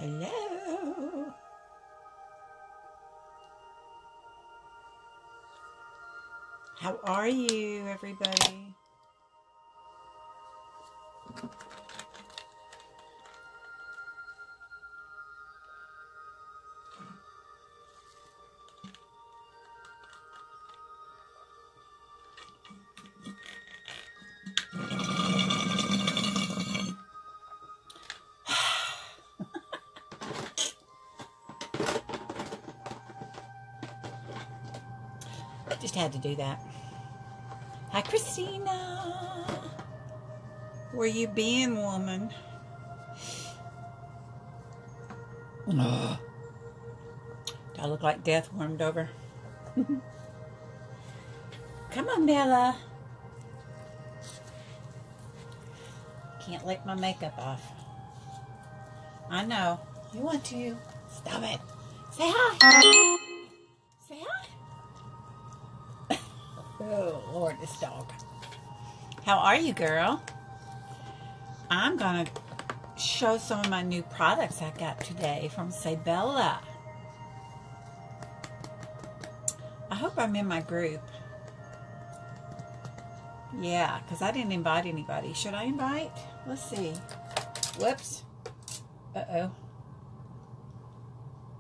Hello. How are you, everybody? Just had to do that. Hi, Christina. Where you been, woman? Oh. Do I look like death warmed over? Come on, Bella. Can't lick my makeup off. I know. You want to. Stop it. Say hi. Say hi. Oh, Lord, this dog. How are you, girl? I'm going to show some of my new products I got today from Sabella. I hope I'm in my group. Yeah, because I didn't invite anybody. Should I invite? Let's see. Whoops. Uh-oh.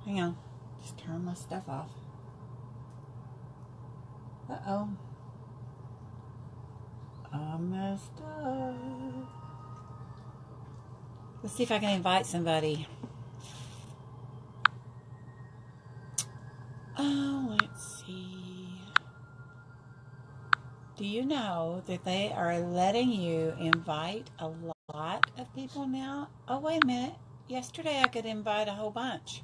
Hang on. Just turn my stuff off. Uh-oh. I messed up. Let's see if I can invite somebody. Oh, let's see. Do you know that they are letting you invite a lot of people now? Oh, wait a minute. Yesterday I could invite a whole bunch.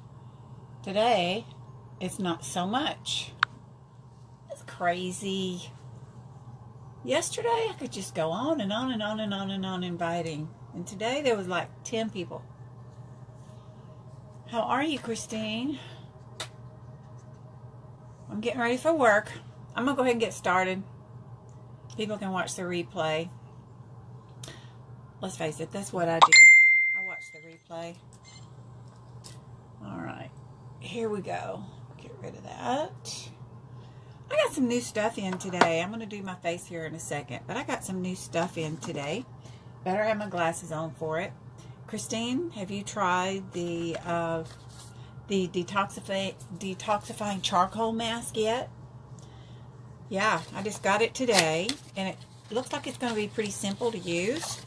Today, it's not so much. That's crazy. Yesterday I could just go on and on and on and on and on inviting. And today there was like 10 people. How are you, Christine? I'm getting ready for work. I'm going to go ahead and get started. People can watch the replay. Let's face it, that's what I do. I watch the replay. All right. Here we go. Get rid of that. I got some new stuff in today. I'm going to do my face here in a second. But I got some new stuff in today. Better have my glasses on for it. Christine, have you tried the detoxifying charcoal mask yet? Yeah, I just got it today, and it looks like it's going to be pretty simple to use.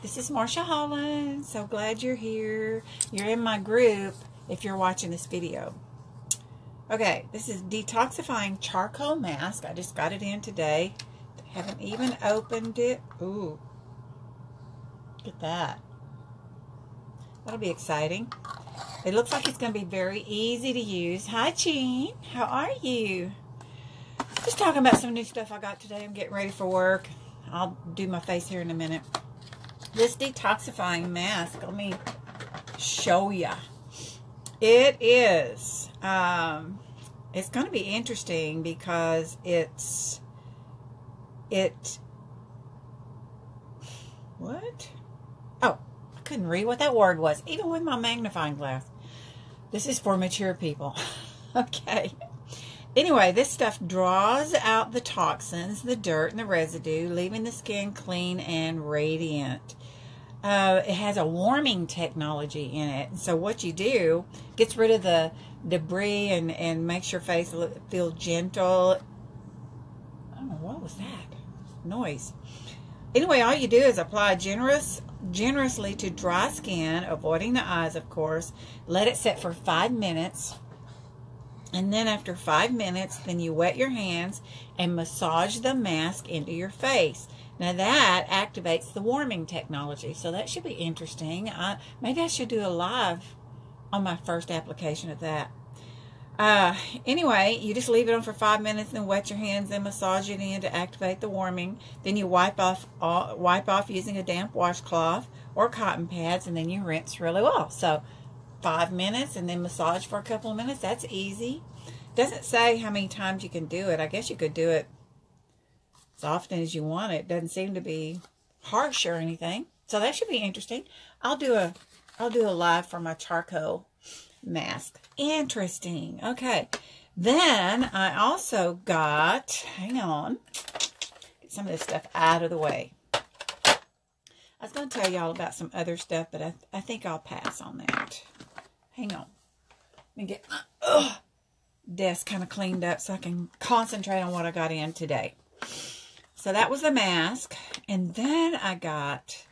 This is Marsha Holland. So glad you're here. You're in my group if you're watching this video. Okay, this is detoxifying charcoal mask. I just got it in today. Haven't even opened it. Ooh, look at that. That'll be exciting. It looks like it's going to be very easy to use. Hi, Jean. How are you? Just talking about some new stuff I got today. I'm getting ready for work. I'll do my face here in a minute. This detoxifying mask, let me show ya. It is, it's going to be interesting because what? Oh, I couldn't read what that word was, even with my magnifying glass. This is for mature people. Okay. Anyway, this stuff draws out the toxins, the dirt, and the residue, leaving the skin clean and radiant. It has a warming technology in it. And so what you do, gets rid of the debris and makes your face feel gentle. I don't know, what was that? Noise. Anyway, all you do is apply generously to dry skin, avoiding the eyes, of course. Let it set for 5 minutes. And then after 5 minutes, then you wet your hands and massage the mask into your face. Now that activates the warming technology, so that should be interesting. Maybe I should do a live on my first application of that. Anyway, you just leave it on for 5 minutes, then wet your hands and massage it in to activate the warming. Then you wipe off using a damp washcloth or cotton pads, and then you rinse really well. So 5 minutes and then massage for a couple of minutes. That's easy. Doesn't say how many times you can do it. I guess you could do it as often as you want. It doesn't seem to be harsh or anything. So that should be interesting. I'll do a I'll do a live for my charcoal mask. Interesting. Okay. Then I also got, hang on, get some of this stuff out of the way. I was going to tell y'all about some other stuff, but I think I'll pass on that. Hang on. Let me get my desk kind of cleaned up so I can concentrate on what I got in today. So that was the mask. And then I got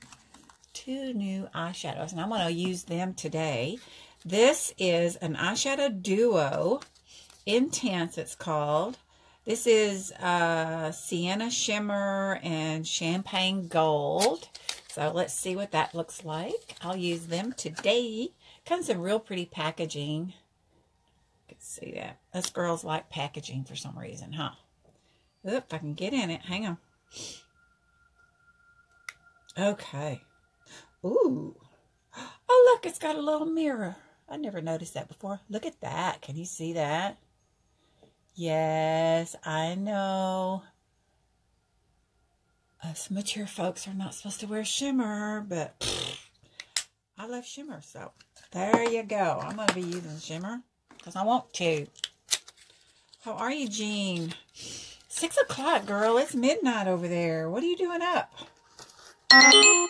2 new eyeshadows, and I'm going to use them today. This is an eyeshadow duo. Intense, it's called. This is Sienna Shimmer and Champagne Gold. So let's see what that looks like. I'll use them today. Comes in real pretty packaging. You can see that. Us girls like packaging for some reason, huh? Oop, if I can get in it. Hang on. Okay. Ooh. Oh, look, it's got a little mirror. I never noticed that before. Look at that. Can you see that? Yes, I know. Us mature folks are not supposed to wear shimmer, but I love shimmer, so there you go. I'm going to be using shimmer because I want to. How are you, Jean? 6 o'clock, girl. It's midnight over there. What are you doing up? Hello.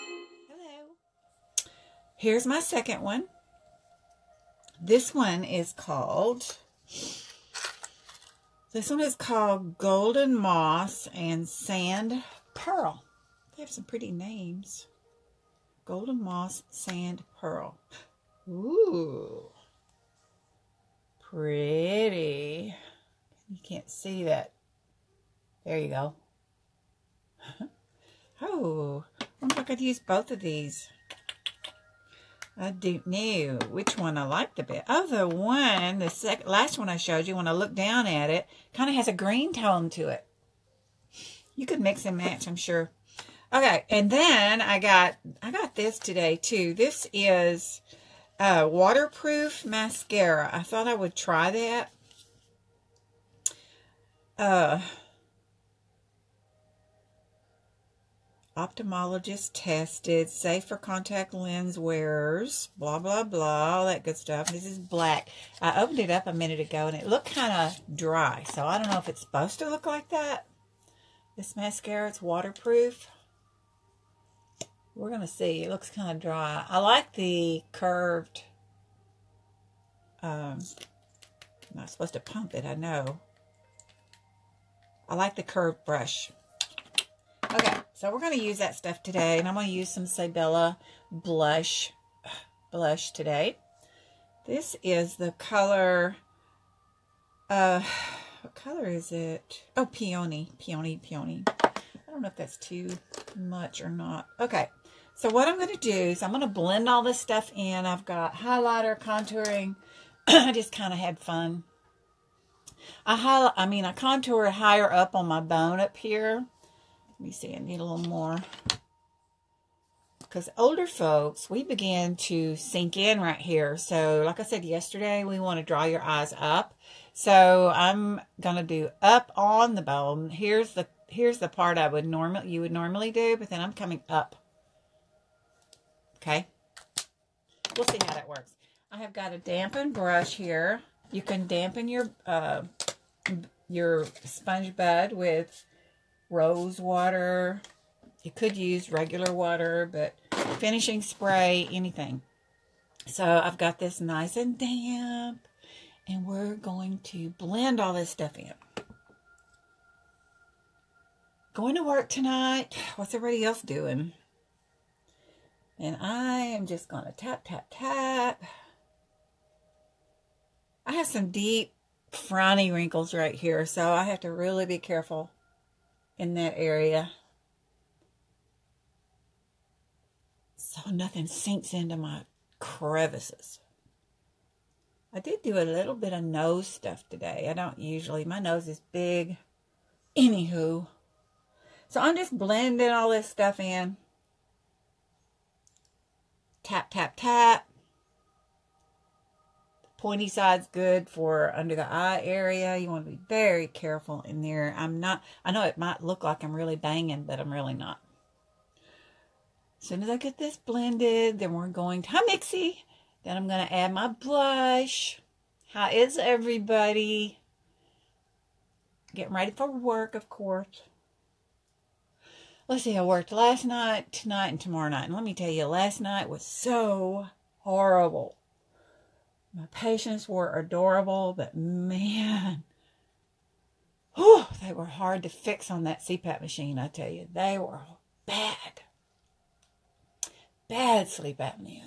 Here's my second one. This one is called Golden Moss and Sand Pearl. They have some pretty names. Golden Moss, Sand Pearl. Ooh. Pretty. You can't see that. There you go. Oh, I wonder if I could use both of these. I don't know which one I like the best. Oh, the one, the last one I showed you, when I look down at it, kind of has a green tone to it. You could mix and match, I'm sure. Okay, and then I got this today too. This is waterproof mascara. I thought I would try that. Ophthalmologist tested, safe for contact lens wearers, blah, blah, blah, all that good stuff. This is black. I opened it up a minute ago, and it looked kind of dry, so I don't know if it's supposed to look like that. This mascara, it's waterproof. We're going to see. It looks kind of dry. I like the curved, I'm not supposed to pump it, I know. I like the curved brush. Okay, so we're going to use that stuff today, and I'm going to use some Sabella blush today. This is the color, what color is it? Oh, Peony. I don't know if that's too much or not. Okay, so what I'm going to do is I'm going to blend all this stuff in. I've got highlighter, contouring. I just kind of had fun. I contour higher up on my bone up here. Let me see, I need a little more. Because older folks, we begin to sink in right here. So, like I said yesterday, we want to draw your eyes up. So, I'm going to do up on the bone. Here's the part you would normally do, but then I'm coming up. Okay? We'll see how that works. I have got a dampen brush here. You can dampen your sponge bud with rose water. You could use regular water, but finishing spray, anything. So I've got this nice and damp, and we're going to blend all this stuff in. Going to work tonight. What's everybody else doing? And I am just going to tap, tap, tap. I have some deep frowny wrinkles right here, so I have to really be careful in that area so nothing sinks into my crevices. I did do a little bit of nose stuff today. I don't usually. My nose is big. Anywho. So I'm just blending all this stuff in. Tap, tap, tap. Pointy side's good for under the eye area. You want to be very careful in there. I know it might look like I'm really banging, but I'm really not. As soon as I get this blended, then we're going to, hi Mixie. Then I'm going to add my blush. How is everybody? Getting ready for work, of course. Let's see, I worked last night, tonight, and tomorrow night. And let me tell you, last night was so horrible. My patients were adorable, but man, whew, they were hard to fix on that CPAP machine, I tell you. They were bad. Bad sleep apnea.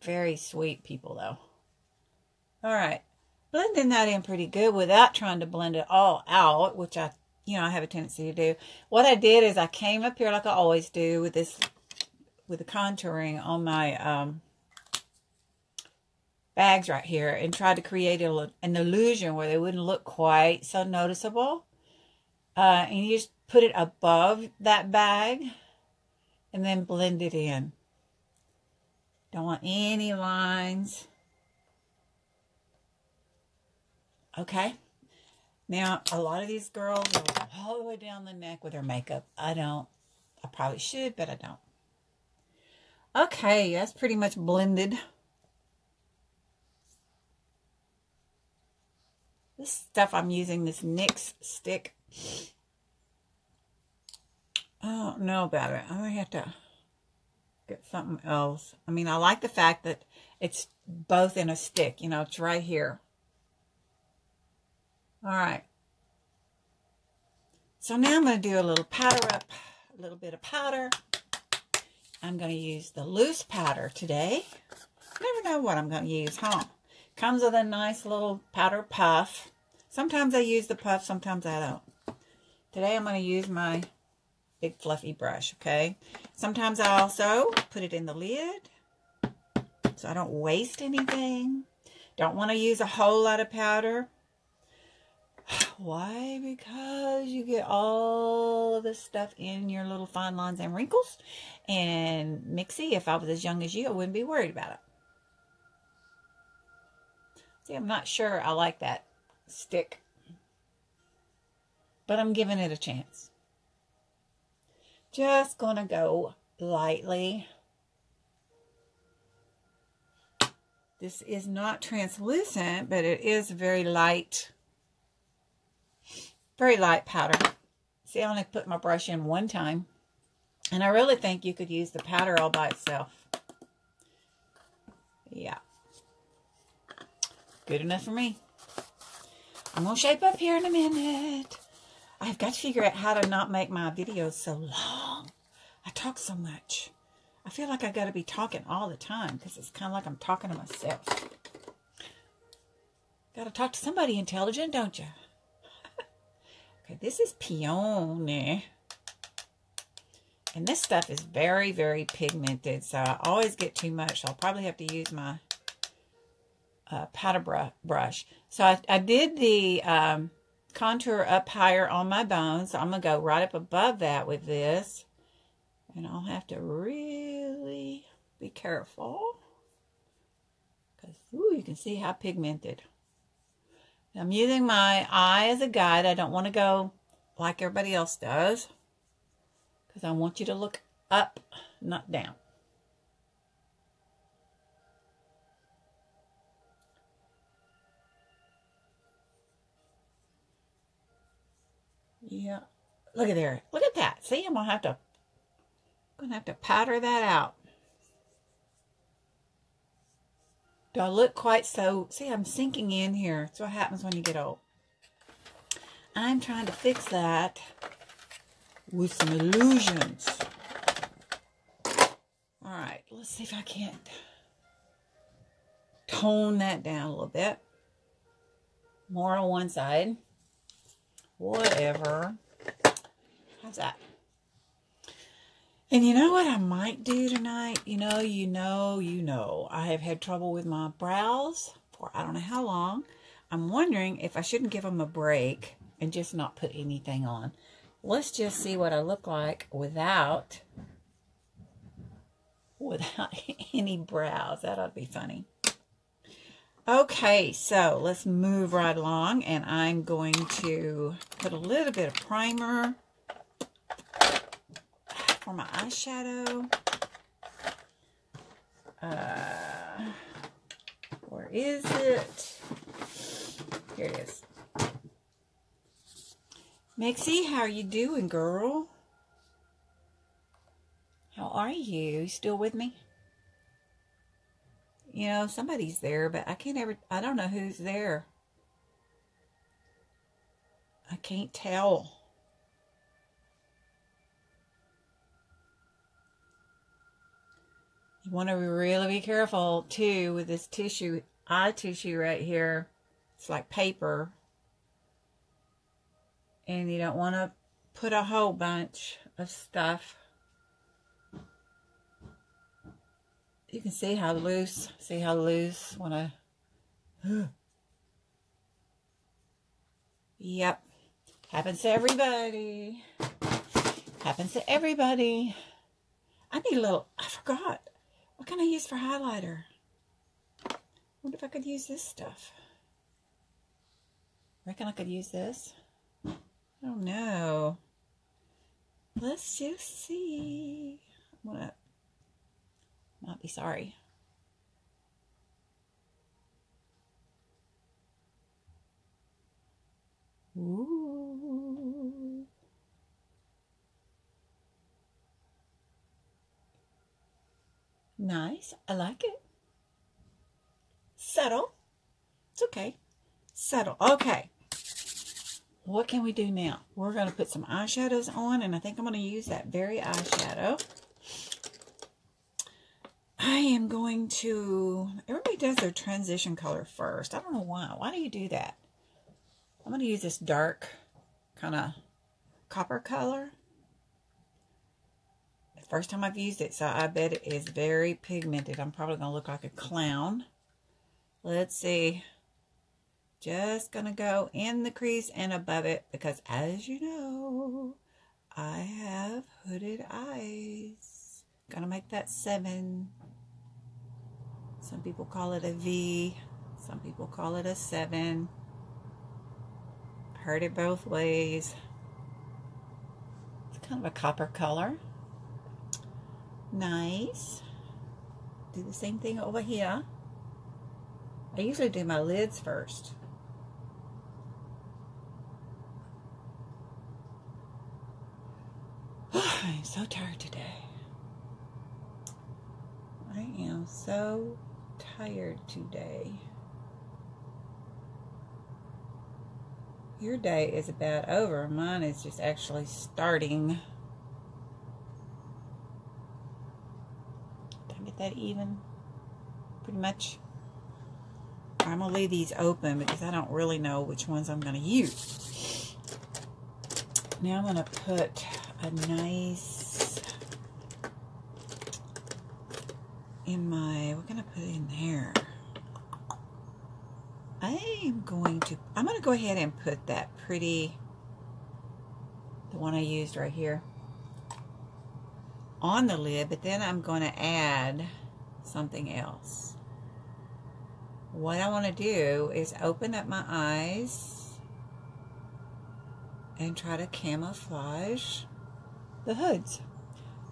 Very sweet people, though. All right. Blending that in pretty good without trying to blend it all out, which I have a tendency to do. What I did is I came up here like I always do with the contouring on my bags right here and tried to create an illusion where they wouldn't look quite so noticeable. And you just put it above that bag and then blend it in. Don't want any lines. Okay. Now, a lot of these girls go all the way down the neck with their makeup. I don't. I probably should, but I don't. Okay, that's pretty much blended. This stuff I'm using, this NYX stick. I don't know about it. I might have to get something else. I mean, I like the fact that it's both in a stick. You know, it's right here. All right. So now I'm going to do a little powder up, a little bit of powder. I'm going to use the loose powder today. Never know what I'm going to use, huh? Comes with a nice little powder puff. Sometimes I use the puff, sometimes I don't. Today I'm going to use my big fluffy brush, okay? Sometimes I also put it in the lid so I don't waste anything. Don't want to use a whole lot of powder. Why? Because you get all of this stuff in your little fine lines and wrinkles. And Mixie, if I was as young as you, I wouldn't be worried about it. See, I'm not sure I like that stick. But I'm giving it a chance. Just gonna go lightly. This is not translucent, but it is very light. Very light powder. See, I only put my brush in one time. And I really think you could use the powder all by itself. Yeah. Good enough for me. I'm going to shape up here in a minute. I've got to figure out how to not make my videos so long. I talk so much. I feel like I got to be talking all the time because it's kind of like I'm talking to myself. Got to talk to somebody intelligent, don't you? Okay, this is Peony. And this stuff is very, very pigmented, so I always get too much. So I'll probably have to use my powder brush. So I did the contour up higher on my bones. So I'm going to go right up above that with this. And I'll have to really be careful. Because, ooh, you can see how pigmented. I'm using my eye as a guide. I don't want to go like everybody else does. Because I want you to look up, not down. Yeah. Look at there. Look at that. See, I'm going to have to powder that out. Do I look quite so... See, I'm sinking in here. That's what happens when you get old. I'm trying to fix that with some illusions. All right, let's see if I can't tone that down a little bit. More on one side. Whatever. How's that? And you know what I might do tonight? You know. I have had trouble with my brows for I don't know how long. I'm wondering if I shouldn't give them a break and just not put anything on. Let's just see what I look like without any brows. That ought to be funny. Okay, so let's move right along, and I'm going to put a little bit of primer for my eyeshadow. Where is it? Here it is. Mixie, how are you doing, girl? How are you? You still with me? You know, somebody's there, but I don't know who's there. I can't tell. You want to really be careful, too, with this tissue, eye tissue right here. It's like paper. And you don't want to put a whole bunch of stuff. You can see how loose when I... Yep. Happens to everybody. Happens to everybody. I need a little... I forgot. What can I use for highlighter? I wonder if I could use this stuff. Reckon I could use this? I don't know. Let's just see. I'm gonna... Might be sorry. Ooh. Nice. I like it. Subtle. It's okay. Subtle. Okay. What can we do now? We're going to put some eyeshadows on, and I think I'm going to use that very eyeshadow. I am going to... Everybody does their transition color first. I don't know why. Why do you do that? I'm going to use this dark kind of copper color. The first time I've used it, so I bet it is very pigmented. I'm probably going to look like a clown. Let's see. Just going to go in the crease and above it because, as you know, I have hooded eyes. Going to make that 7. Some people call it a V. Some people call it a 7. Heard it both ways. It's kind of a copper color. Nice. Do the same thing over here. I usually do my lids first. I'm so tired today. I am so tired today. Your day is about over. Mine is just actually starting. Did I get that even? Pretty much. I'm going to leave these open because I don't really know which ones I'm going to use. Now I'm going to put a nice... in my... What can I put in there? I'm going to go ahead and put that pretty, the one I used right here, on the lid, but then I'm going to add something else. What I want to do is open up my eyes and try to camouflage the hoods.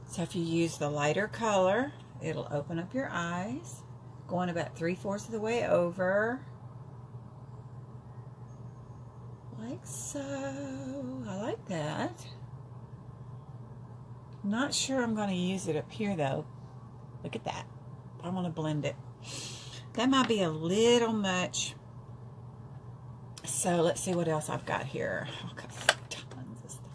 So if you use the lighter color, it'll open up your eyes, going about 3/4 of the way over. Like so. I like that. Not sure I'm going to use it up here though. Look at that. I want to blend it. That might be a little much. So let's see what else I've got here. I've got tons of stuff.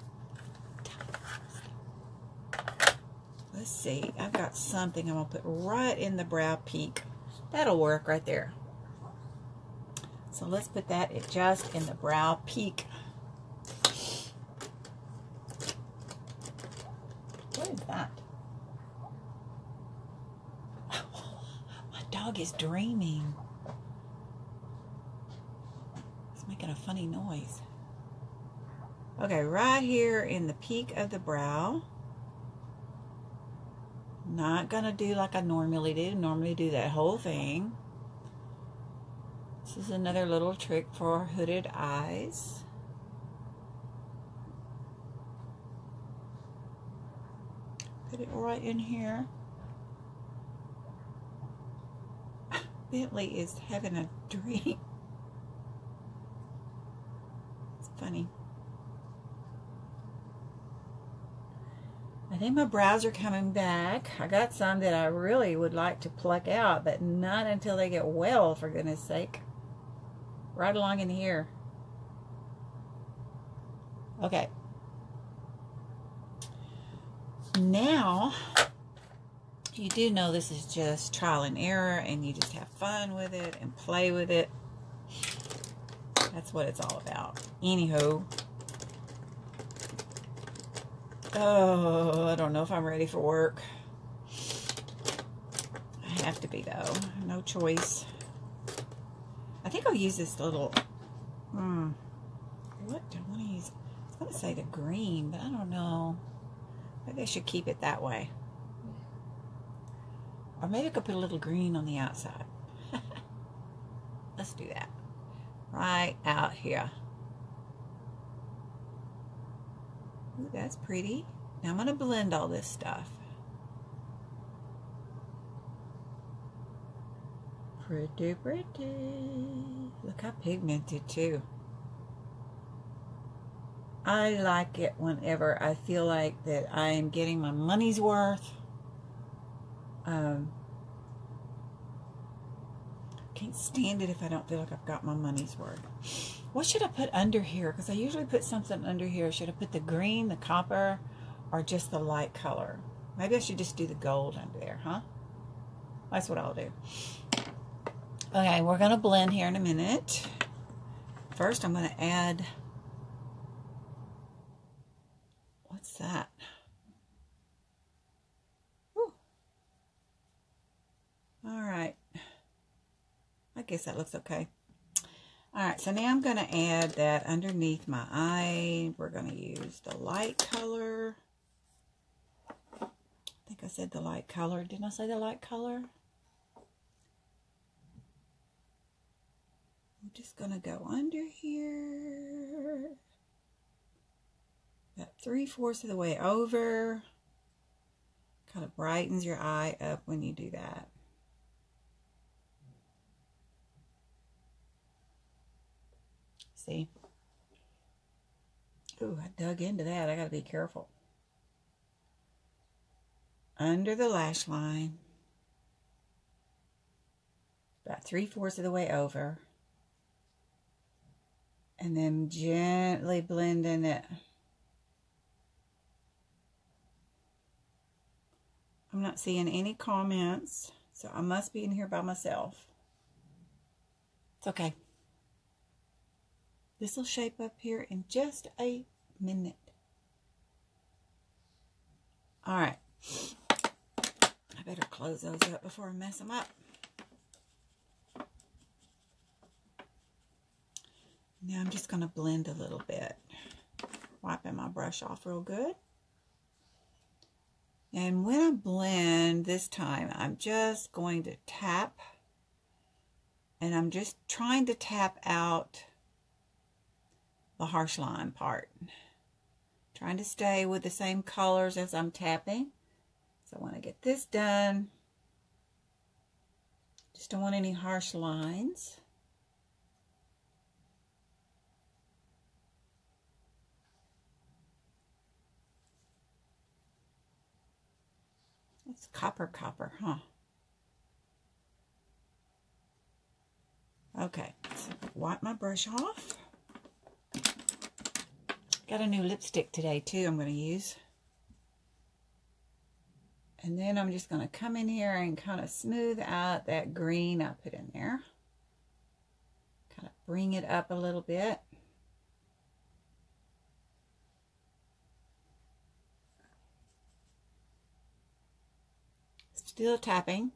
Let's see. I've got something I'm going to put right in the brow peak. That'll work right there. So let's put that just in the brow peak. What is that? My dog is dreaming. It's making a funny noise. Okay, right here in the peak of the brow. Not gonna do like I normally do. Normally do that whole thing. This is another little trick for hooded eyes. Put it right in here. Bentley is having a dream. It's funny. I think my brows are coming back. I got some that I really would like to pluck out, but not until they get well, for goodness sake. Right along in here. Okay. Now, you do know this is just trial and error, and you just have fun with it and play with it. That's what it's all about. Anywho. Oh, I don't know if I'm ready for work. I have to be, though. No choice. I think I'll use this little... What do I want to use? I was going to say the green, but I don't know. Maybe I should keep it that way. Or maybe I could put a little green on the outside. Let's do that. Right out here. Ooh, that's pretty. Now I'm going to blend all this stuff. Pretty, pretty. Look how pigmented too. I like it whenever I feel like that I am getting my money's worth. Can't stand it if I don't feel like I've got my money's worth. What should I put under here? Because I usually put something under here. Should I put the green, the copper, or just the light color? Maybe I should just do the gold under there, huh? That's what I'll do. Okay, we're going to blend here in a minute. First, I'm going to add... What's that? Whew. All right. I guess that looks okay. All right, so now I'm going to add that underneath my eye. We're going to use the light color. I think I said the light color. Didn't I say the light color? I'm just going to go under here. About 3/4 of the way over. Kind of brightens your eye up when you do that. See? Ooh, I dug into that. I got to be careful. Under the lash line. About 3/4 of the way over. And then gently blending it. I'm not seeing any comments, so I must be in here by myself. It's okay. This will shape up here in just a minute. All right. I better close those up before I mess them up. Now I'm just going to blend a little bit. Wiping my brush off real good. And when I blend this time, I'm just going to tap. And I'm just trying to tap out the harsh line part. Trying to stay with the same colors as I'm tapping. So I want to get this done. Just don't want any harsh lines. It's copper, huh? Okay, so wipe my brush off. Got a new lipstick today too I'm going to use. And then I'm just going to come in here and kind of smooth out that green I put in there. Kind of bring it up a little bit. Still tapping.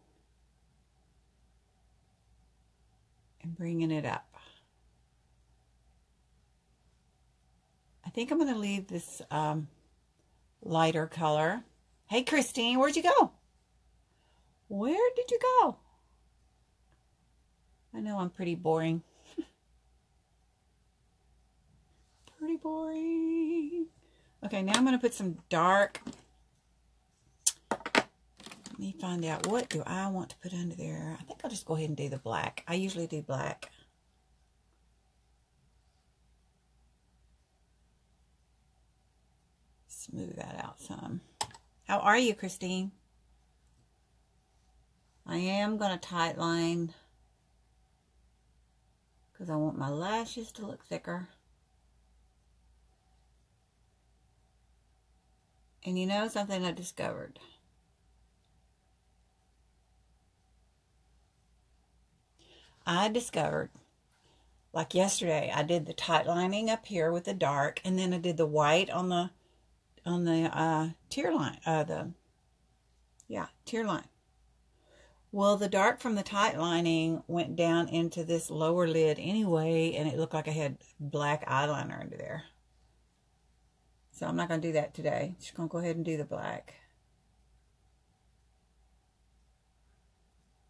And bringing it up. I think I'm going to leave this lighter color. Hey, Christine, where'd you go? Where did you go? I know I'm pretty boring. Pretty boring. Okay, now I'm going to put some dark Let me find out, what do I want to put under there? I think I'll just go ahead and do the black. I usually do black. Smooth that out some. How are you, Christine? I am going to tight line because I want my lashes to look thicker. And you know something I discovered? I discovered, like yesterday, I did the tight lining up here with the dark, and then I did the white on the tear line, tear line. Well, the dark from the tight lining went down into this lower lid anyway, and it looked like I had black eyeliner under there. So I'm not going to do that today. Just going to go ahead and do the black.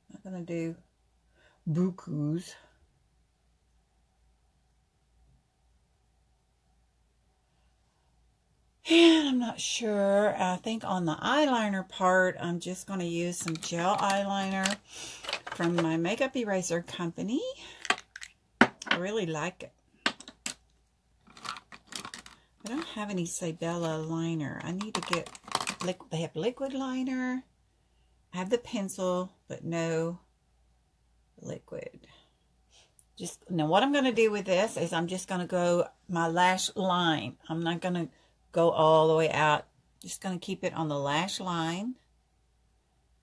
I'm not going to do bukus. And I'm not sure. I think on the eyeliner part, I'm just going to use some gel eyeliner from my makeup eraser company. I really like it. I don't have any Sabella liner. I need to get, they have liquid liner. I have the pencil, but no liquid. Just, now what I'm going to do with this is I'm just going to go my lash line. I'm not going to go all the way out. Just going to keep it on the lash line.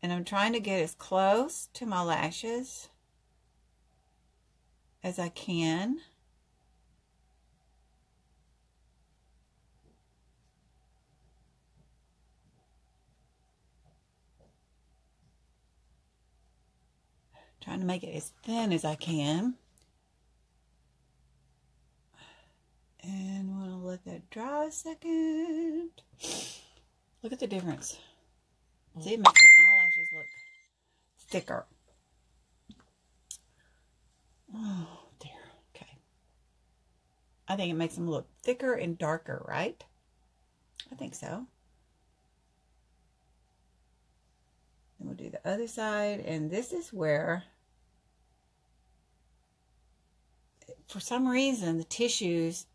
And I'm trying to get as close to my lashes as I can. Trying to make it as thin as I can. And I'm going to let that dry a second. Look at the difference. See, it makes my eyelashes look thicker. Oh, dear. Okay. I think it makes them look thicker and darker, right? I think so. Then we'll do the other side. And this is where, for some reason, the tissues,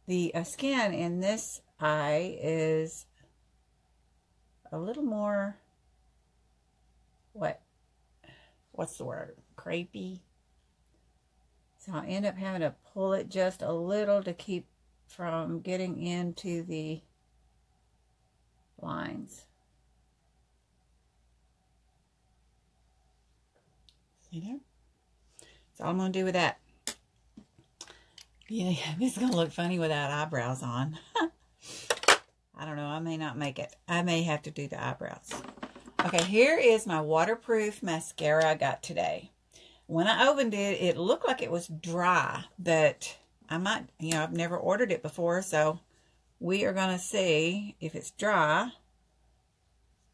the skin in this eye is a little more, what's the word? Crepey. So I end up having to pull it just a little to keep from getting into the lines. See there? That's all I'm going to do with that. Yeah, it's going to look funny without eyebrows on. I don't know. I may not make it. I may have to do the eyebrows. Okay, here is my waterproof mascara I got today. When I opened it, it looked like it was dry, but I might, I've never ordered it before, so we are going to see if it's dry.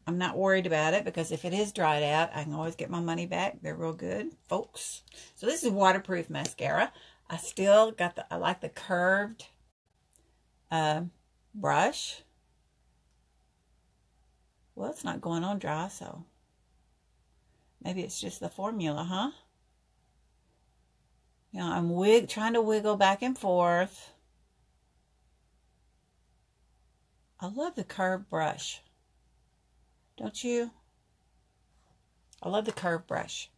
I'm not worried about it because if it is dried out, I can always get my money back. They're real good, folks. So this is waterproof mascara. I still got I like the curved brush. Well, it's not going on dry, so maybe it's just the formula, huh? I'm trying to wiggle back and forth. I love the curved brush. Don't you? I love the curved brush.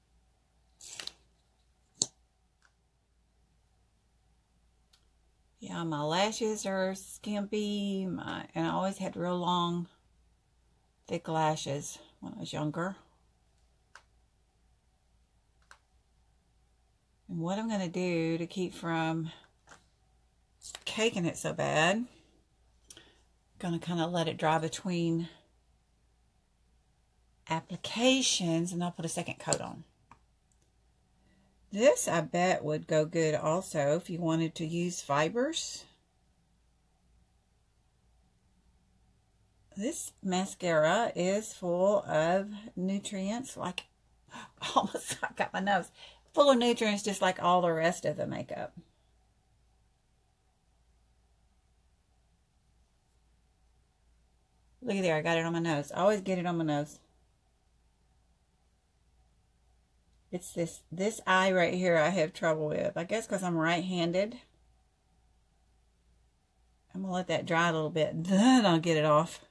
Yeah, my lashes are skimpy, and I always had real long, thick lashes when I was younger. And what I'm going to do to keep from caking it so bad, I'm going to kind of let it dry between applications, and I'll put a second coat on. This, I bet, would go good also if you wanted to use fibers. This mascara is full of nutrients, like, almost, I got my nose, full of nutrients just like all the rest of the makeup. Look at there, I got it on my nose. I always get it on my nose. It's this eye right here I have trouble with. I guess because I'm right-handed. I'm going to let that dry a little bit. Then I'll get it off.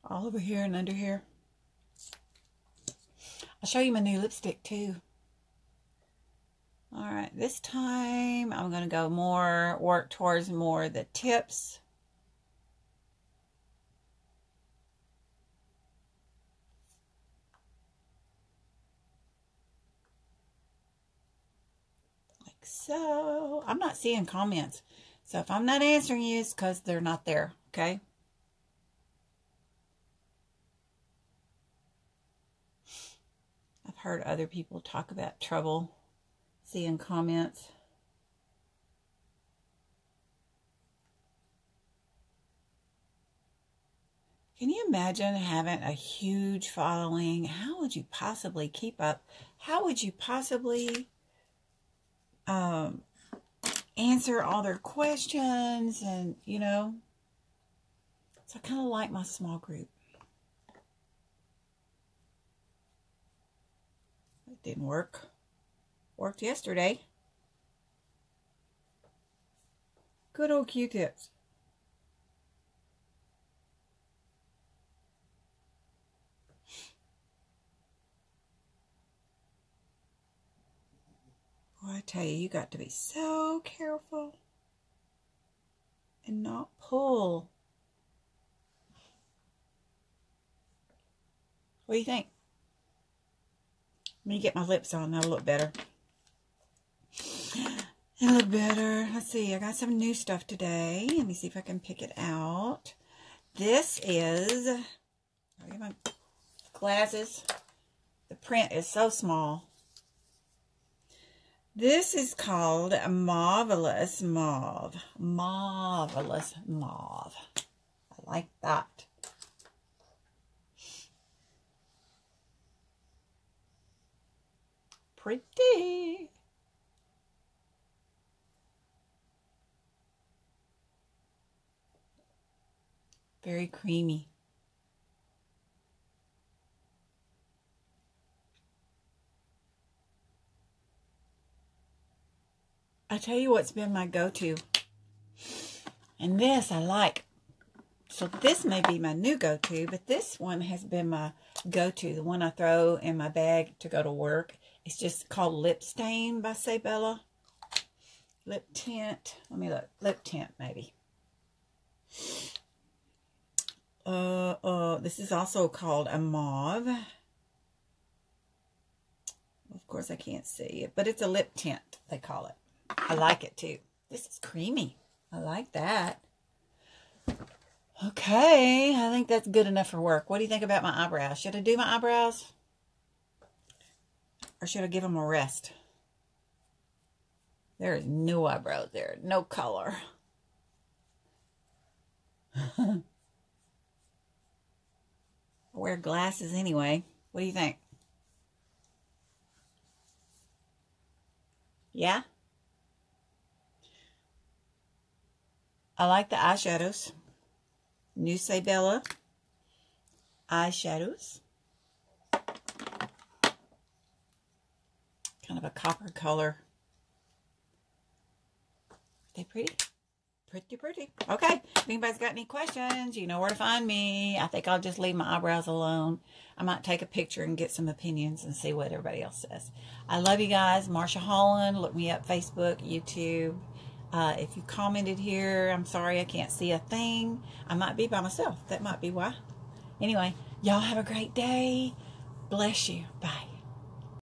All over here and under here. I'll show you my new lipstick too. Alright, this time I'm going to work towards more the tips. Like so. I'm not seeing comments. So if I'm not answering you, it's because they're not there, okay? I've heard other people talk about trouble seeing comments. Can you imagine having a huge following? How would you possibly keep up? How would you possibly answer all their questions? And, you know, so I kind of like my small group. It didn't work. Worked yesterday. Good old Q-tips. Boy, I tell you, you got to be so careful and not pull. What do you think? Let me get my lips on. That'll look better. It'll look better. Let's see. I got some new stuff today. Let me see if I can pick it out. This is... I'll get my glasses. The print is so small. This is called Marvelous Mauve. Marvelous Mauve. I like that. Pretty. Very creamy. I tell you what's been my go-to. And this I like. So this may be my new go-to, but this one has been my go-to. The one I throw in my bag to go to work. It's just called Lip Stain by Sabella. Lip tint. Let me look. Lip tint, maybe. This is also called a mauve. Of course, I can't see it, but it's a lip tint, they call it. I like it too. This is creamy. I like that. Okay, I think that's good enough for work. What do you think about my eyebrows? Should I do my eyebrows? Or should I give them a rest? There is no eyebrows there. No color. I wear glasses anyway. What do you think? Yeah? I like the eyeshadows. New Sabella eyeshadows. Kind of a copper color. Are they pretty? Pretty, pretty. Okay. If anybody's got any questions, you know where to find me. I think I'll just leave my eyebrows alone. I might take a picture and get some opinions and see what everybody else says. I love you guys. Marsha Holland. Look me up. Facebook, YouTube. If you commented here, I'm sorry I can't see a thing. I might be by myself. That might be why. Anyway, y'all have a great day. Bless you. Bye.